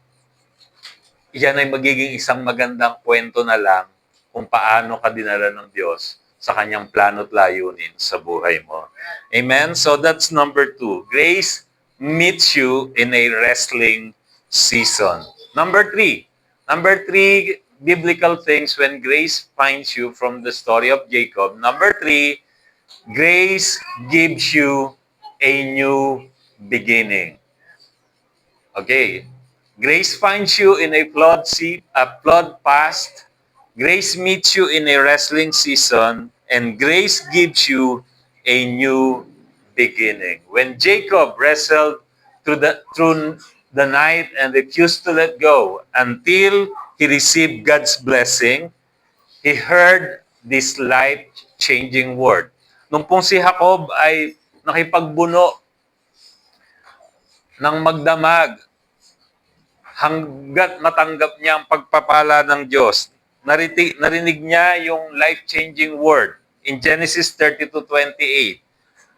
Yan ay magiging isang magandang kwento na lang kung paano ka dinala ng Diyos sa kanyang plano at layunin sa buhay mo. Amen? So that's number 2. Grace meets you in a wrestling season. Number 3. Number 3, biblical things when grace finds you from the story of Jacob. Number 3, grace gives you a new beginning. Okay. Grace finds you in a flood past. Grace meets you in a wrestling season. And grace gives you a new beginning. When Jacob wrestled through the night and refused to let go until he received God's blessing, he heard this life-changing word. Nung pong si Jacob ay nakipagbuno ng magdamag hanggat matanggap niya ang pagpapala ng Diyos, narinig niya yung life-changing word in Genesis 32:28.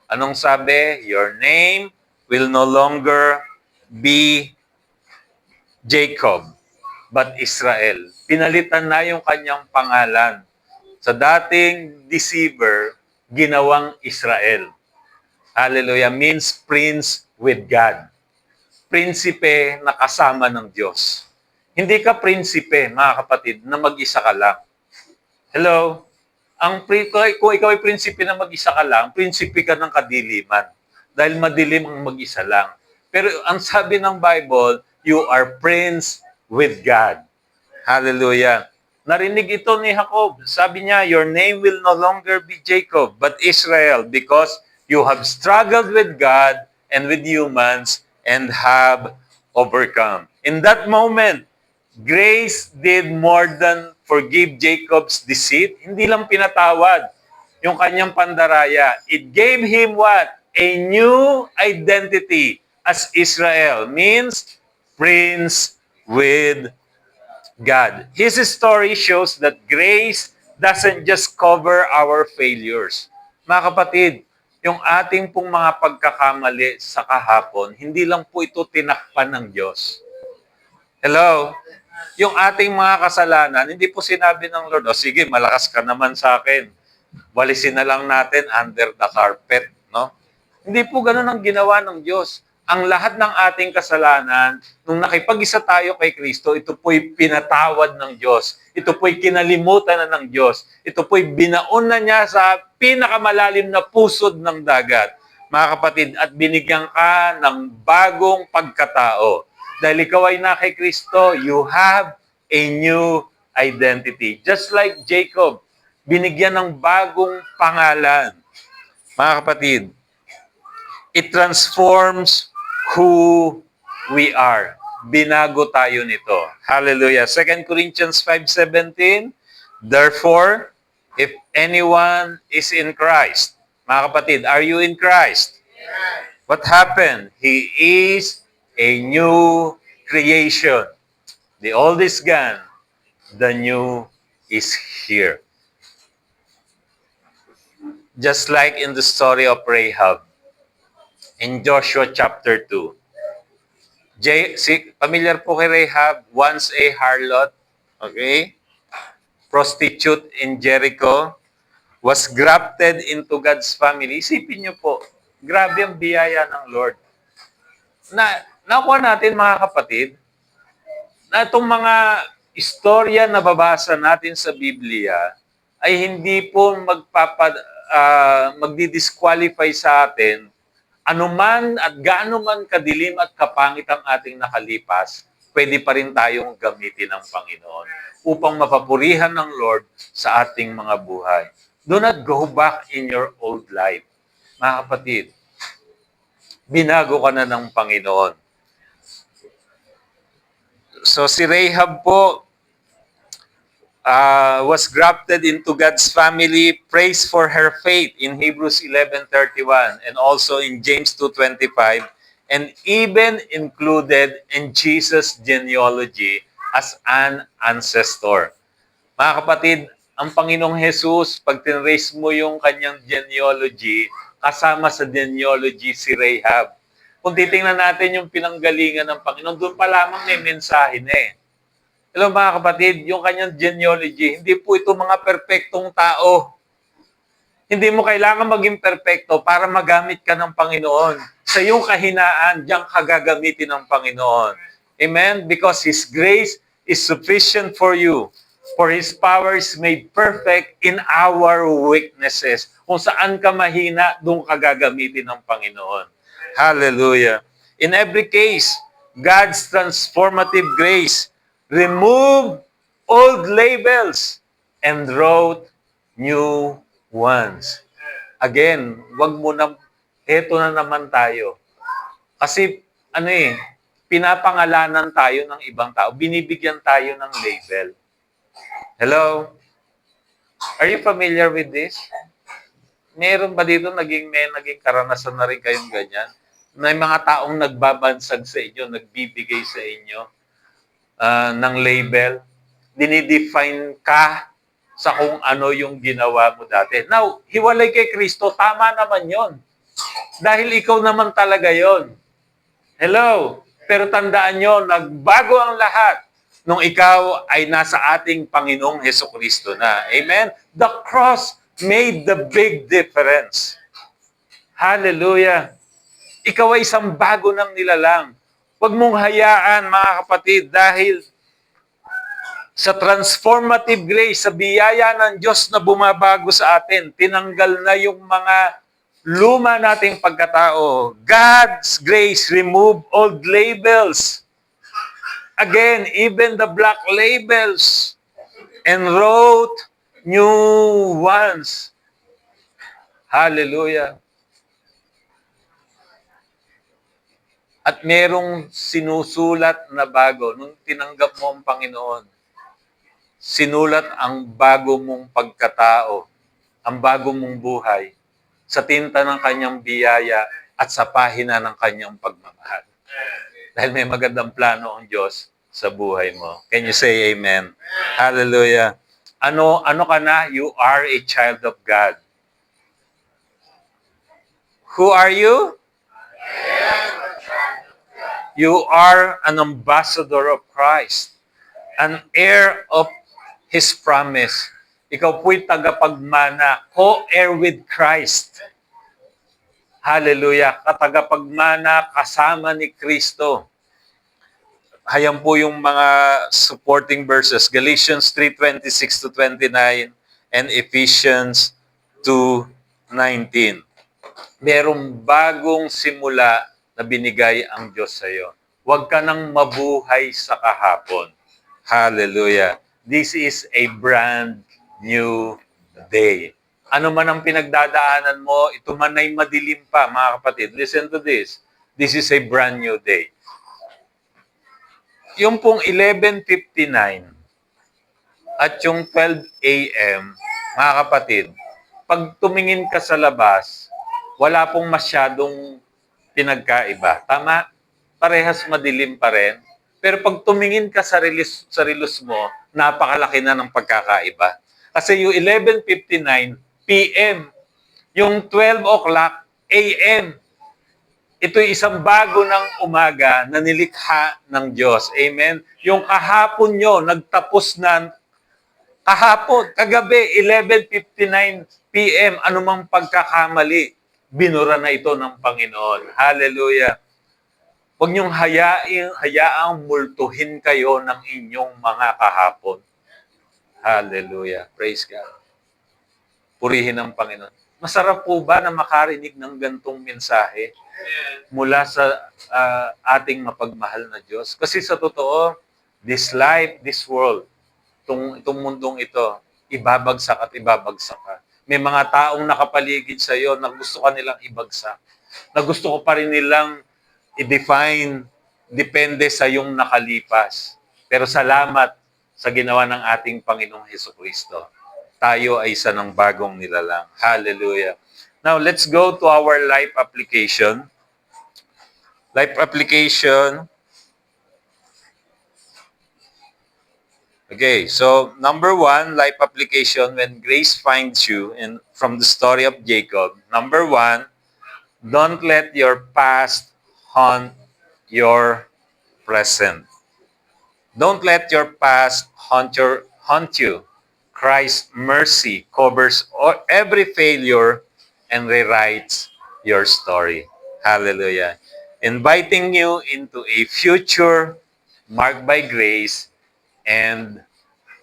Anong sabi? Your name will no longer be Jacob, but Israel. Pinalitan na yung kanyang pangalan. Sa dating deceiver, ginawang Israel. Hallelujah. Means prince with God. Prinsipe na kasama ng Diyos. Hindi ka prinsipe, mga kapatid, na mag-isa ka lang. Hello? Kung ikaw ay prinsipe na mag-isa ka lang, prinsipe ka ng kadiliman. Dahil madilim ang mag-isa lang. Pero ang sabi ng Bible, you are prince with God. Hallelujah. Narinig ito ni Jacob. Sabi niya, your name will no longer be Jacob, but Israel, because you have struggled with God and with humans and have overcome. In that moment, grace did more than forgive Jacob's deceit. Hindi lang pinatawad yung kanyang pandaraya. It gave him what? A new identity as Israel. Means prince with God. His story shows that grace doesn't just cover our failures. Mga kapatid, yung ating pong mga pagkakamali sa kahapon, hindi lang po ito tinakpan ng Diyos. Hello? Yung ating mga kasalanan, hindi po sinabi ng Lord, sige, malakas ka naman sa akin. Walisin na lang natin under the carpet. No? Hindi po ganun ang ginawa ng Diyos. Ang lahat ng ating kasalanan, nung nakipag-isa tayo kay Kristo, ito po'y pinatawad ng Diyos. Ito po'y kinalimutan na ng Diyos. Ito po'y binaon na niya sa pinakamalalim na pusod ng dagat. Mga kapatid, at binigyan ka ng bagong pagkatao. Dahil ikaw ay na kay Kristo, you have a new identity. Just like Jacob, binigyan ng bagong pangalan. Mga kapatid, it transforms who we are. binago tayo nito. Hallelujah. 2 Corinthians 5:17, therefore, if anyone is in Christ, mga kapatid, are you in Christ? What happened? He is a new creation. The old is gone, the new is here. Just like in the story of Rahab in Joshua chapter 2. Familiar po kay Rahab, once a harlot, okay? Prostitute in Jericho, was grafted into God's family. Isipin niyo po, grabe ang biyaya ng Lord. Nakuha natin mga kapatid, na itong mga istorya na babasa natin sa Biblia ay hindi po magdi-disqualify sa atin anuman at gaano man kadilim at kapangit ang ating nakalipas, pwede pa rin tayong gamitin ng Panginoon upang mapapurihan ng Lord sa ating mga buhay. Do not go back in your old life. Mga kapatid, binago ka na ng Panginoon. So si Rahab po was grafted into God's family. Praise for her faith in Hebrews 11:31 and also in James 2:25, and even included in Jesus' genealogy as an ancestor. Mga kapatid, ang Panginoong Jesus, pag tinrace mo yung kanyang genealogy, kasama sa genealogy si Rahab. Kung titingnan natin yung pinanggalingan ng Panginoon, doon pa lamang may mensahe na eh. Hello mga kapatid, yung kanyang genealogy, hindi po ito mga perpektong tao. Hindi mo kailangan maging perpekto para magamit ka ng Panginoon. Sa iyong kahinaan, diyan ka gagamitin ng Panginoon. Amen? Because His grace is sufficient for you. For His power is made perfect in our weaknesses. Kung saan ka mahina, doon ka gagamitin ng Panginoon. Hallelujah. In every case, God's transformative grace remove old labels and wrote new ones. Again, wag mo na, eto na naman tayo. Kasi, pinapangalanan tayo ng ibang tao. Binibigyan tayo ng label. Hello? Are you familiar with this? Meron ba dito may naging karanasan na rin kayong ganyan? May mga taong nagbabansag sa inyo, nagbibigay sa inyo ng label, dinidefine ka sa kung ano yung ginawa mo dati. Now, hiwalay kay Kristo, tama naman yon. Dahil ikaw naman talaga yon. Hello? Pero tandaan nyo, nagbago ang lahat nung ikaw ay nasa ating Panginoong Hesukristo na. Amen? The cross made the big difference. Hallelujah. Ikaw ay isang bago ng nilalang. Huwag mong hayaan, mga kapatid, dahil sa transformative grace, sa biyaya ng Diyos na bumabago sa atin, tinanggal na yung mga luma nating pagkatao. God's grace remove old labels. Again, even the black labels, and wrote new ones. Hallelujah. At merong sinusulat na bago. Nung tinanggap mo ang Panginoon, sinulat ang bago mong pagkatao, ang bago mong buhay, sa tinta ng kanyang biyaya at sa pahina ng kanyang pagmamahal. Dahil may magandang plano ang Diyos sa buhay mo. Can you say amen? Hallelujah. Ano ka na? You are a child of God. Who are you? You are an ambassador of Christ, an heir of His promise. Ikaw po'y tagapagmana, co-heir with Christ. Hallelujah. Katagapagmana kasama ni Kristo. Hayan po yung mga supporting verses. Galatians 3:26-29 and Ephesians 2:19. Merong bagong simula na binigay ang Diyos sa iyo. Huwag ka nang mabuhay sa kahapon. Hallelujah. This is a brand new day. Ano man ang pinagdadaanan mo, ito man ay madilim pa, mga kapatid. Listen to this. This is a brand new day. Yung pong 11:59 at yung 12 a.m., mga kapatid, pag tumingin ka sa labas, wala pong masyadong pinagkaiba. Tama? Parehas madilim pa rin. Pero pag tumingin ka sa relos mo, napakalaki na ng pagkakaiba. Kasi yung 11:59 p.m., yung 12 o'clock a.m., ito'y isang bago ng umaga na nilikha ng Diyos. Amen? Yung kahapon nyo, nagtapos na kahapon, kagabi, 11:59 p.m., anumang pagkakamali, binura na ito ng Panginoon. Hallelujah. Huwag niyong hayaang multuhin kayo ng inyong mga kahapon. Hallelujah. Praise God. Purihin ang Panginoon. Masarap po ba na makarinig ng gantong mensahe mula sa ating mapagmahal na Diyos? Kasi sa totoo, this life, this world, itong mundong ito, ibabagsak at ibabagsak ka. May mga taong nakapaligid sa iyo na gusto ka nilang ibagsak. Na gusto ko pa rin nilang i-define, depende sa yung nakalipas. Pero salamat sa ginawa ng ating Panginoong Hesukristo. Tayo ay isa ng bagong nilalang. Hallelujah. Now, let's go to our life application. Life application. Okay, so number 1, life application when grace finds you from the story of Jacob. Number 1, don't let your past haunt your present. Don't let your past haunt you. Christ's mercy covers every failure and rewrites your story. Hallelujah. Inviting you into a future marked by grace and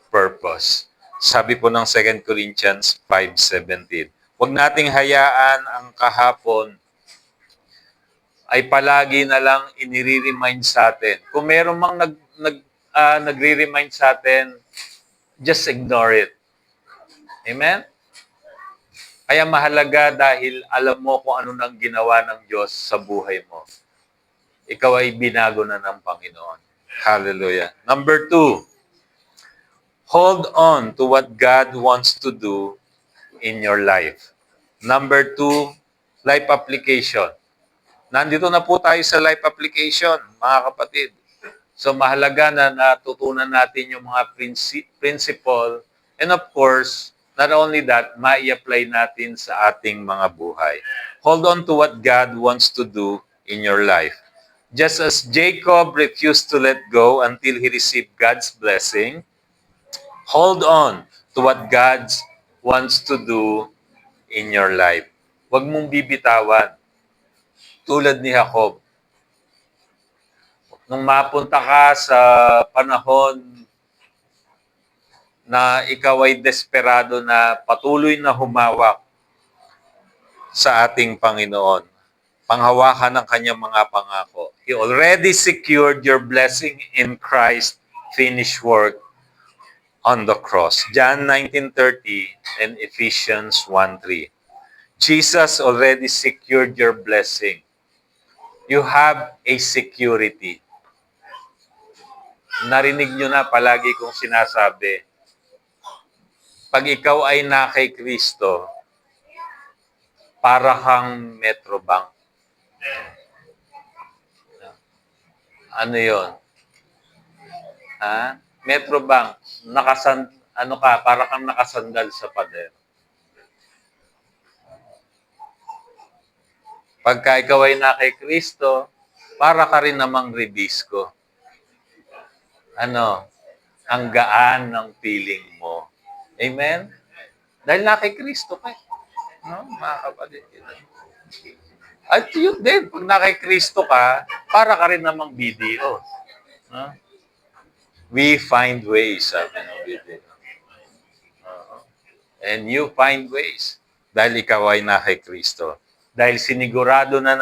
purpose. Sabi po ng 2 Corinthians 5:17. Huwag nating hayaan ang kahapon ay palagi na lang inire-remind sa atin. Kung meron mang nagre-remind sa atin, just ignore it. Amen? Kaya mahalaga dahil alam mo kung ano nang ginawa ng Diyos sa buhay mo. Ikaw ay binago na ng Panginoon. Hallelujah. Number 2, hold on to what God wants to do in your life. Number 2, life application. Nandito na po tayo sa life application, mga kapatid. So mahalaga na natutunan natin yung mga principle and of course, not only that, mai-apply natin sa ating mga buhay. Hold on to what God wants to do in your life. Just as Jacob refused to let go until he received God's blessing, hold on to what God wants to do in your life. Huwag mong bibitawan. Tulad ni Jacob. Nung mapunta ka sa panahon na ikaw ay desperado na patuloy na humawak sa ating Panginoon, panghawakan ng kanyang mga pangako. He already secured your blessing in Christ's finished work on the cross. John 19:30 and Ephesians 1:3. Jesus already secured your blessing. You have a security. Narinig nyo na palagi kong sinasabi, pag ikaw ay na kay Kristo, para kang Metrobank. Ano yon? Ha? Metrobank, para kang nakasandal sa pader. Pagka ikaw ay na kay Kristo, para ka rin namang Ribisco. Ang gaan ng feeling mo. Amen? Dahil na kay Kristo ka. No, mga kapatid. At yun din, pag na kay Kristo ka, para ka rin namang BDO. No? We find ways, sabi ng BDO. And you find ways. Dahil ikaw ay na kay Kristo. Dahil sinigurado na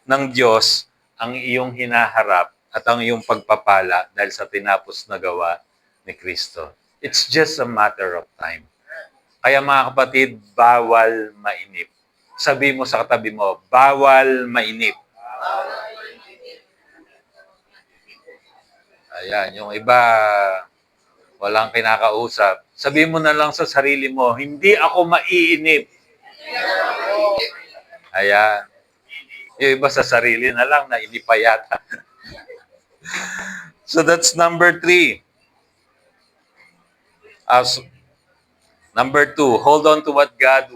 ng Diyos ang iyong hinaharap at ang iyong pagpapala dahil sa tinapos na gawa ni Kristo. It's just a matter of time. Kaya mga kapatid, bawal mainip. Sabi mo sa katabi mo, bawal mainip. Ayan, yung iba, walang kinakausap. Sabihin mo na lang sa sarili mo, hindi ako maiinip. Ayan. Yung iba sa sarili na lang, nainip pa yata. So that's number 3. As number 2, hold on to what God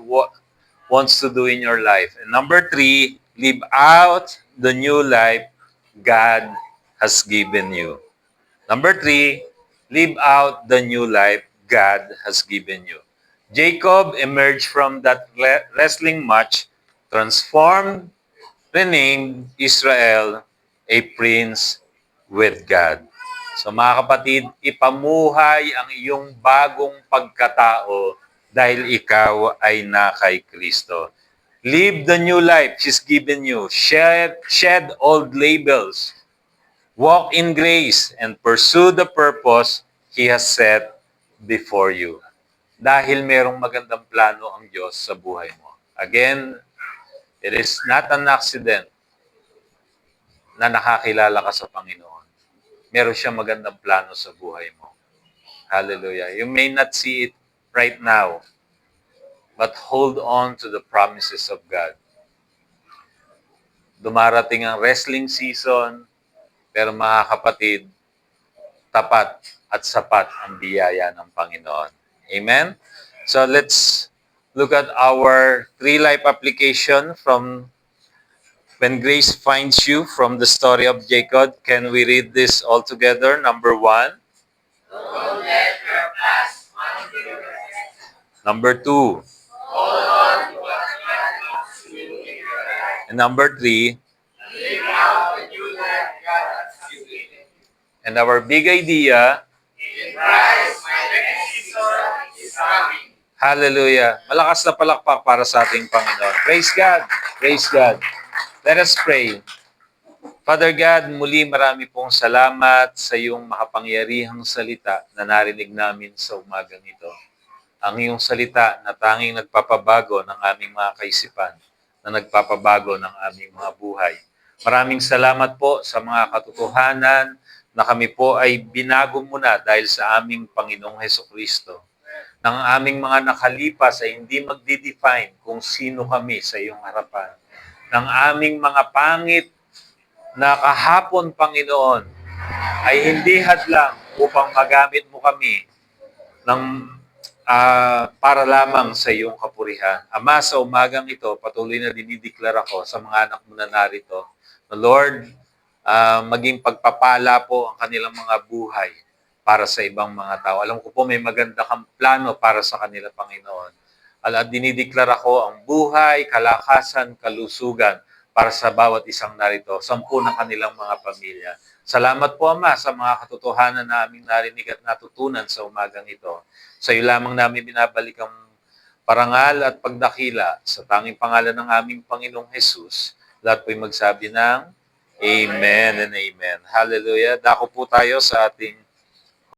wants to do in your life. And number 3, live out the new life God has given you. Number 3, live out the new life God has given you. Jacob emerged from that wrestling match, transformed, renamed Israel a prince with God. So mga kapatid, ipamuhay ang iyong bagong pagkatao dahil ikaw ay na kay Kristo. Live the new life He's given you. Shed old labels. Walk in grace and pursue the purpose He has set before you. Dahil merong magandang plano ang Diyos sa buhay mo. Again, it is not an accident na nakakilala ka sa Panginoon. Meron siyang magandang plano sa buhay mo. Hallelujah. You may not see it right now, but hold on to the promises of God. Dumarating ang wrestling season, pero mga kapatid, tapat at sapat ang biyaya ng Panginoon. Amen? So let's look at our 3 life application from When Grace Finds You from the story of Jacob. Can we read this all together? Number 1. Don't let your past consume your present. Number 2. Hold on to what God wants to do in your life. And number 3. Live out the new life God has given you. And our big idea, In Christ, my next season is coming. hallelujah. Malakas na palakpak para sa ating Panginoon. Praise God. Praise God. Let us pray. Father God, muli marami pong salamat sa iyong makapangyarihang salita na narinig namin sa umagang ito. Ang iyong salita na tanging nagpapabago ng aming mga kaisipan, na nagpapabago ng aming mga buhay. Maraming salamat po sa mga katotohanan na kami po ay binago mo na dahil sa aming Panginoong Hesukristo. Ng aming mga nakalipas ay hindi magdi-define kung sino kami sa iyong harapan. Ng aming mga pangit na kahapon, Panginoon, ay hindi hadlang upang magamit mo kami ng para lamang sa iyong kapurihan. Ama, sa umagang ito, patuloy na dinideklara ko sa mga anak mo na narito, na Lord, maging pagpapala po ang kanilang mga buhay para sa ibang mga tao. Alam ko po may maganda kang plano para sa kanila, Panginoon. At dinideklara ko ang buhay, kalakasan, kalusugan para sa bawat isang narito, 10 ng kanilang mga pamilya. Salamat po, Ama, sa mga katotohanan na aming narinig at natutunan sa umagang ito. Sa iyo lamang namin binabalik ang parangal at pagdakila sa tanging pangalan ng aming Panginoong Jesus. Lahat po'y magsabi ng Amen and Amen. Hallelujah. Dako po tayo sa ating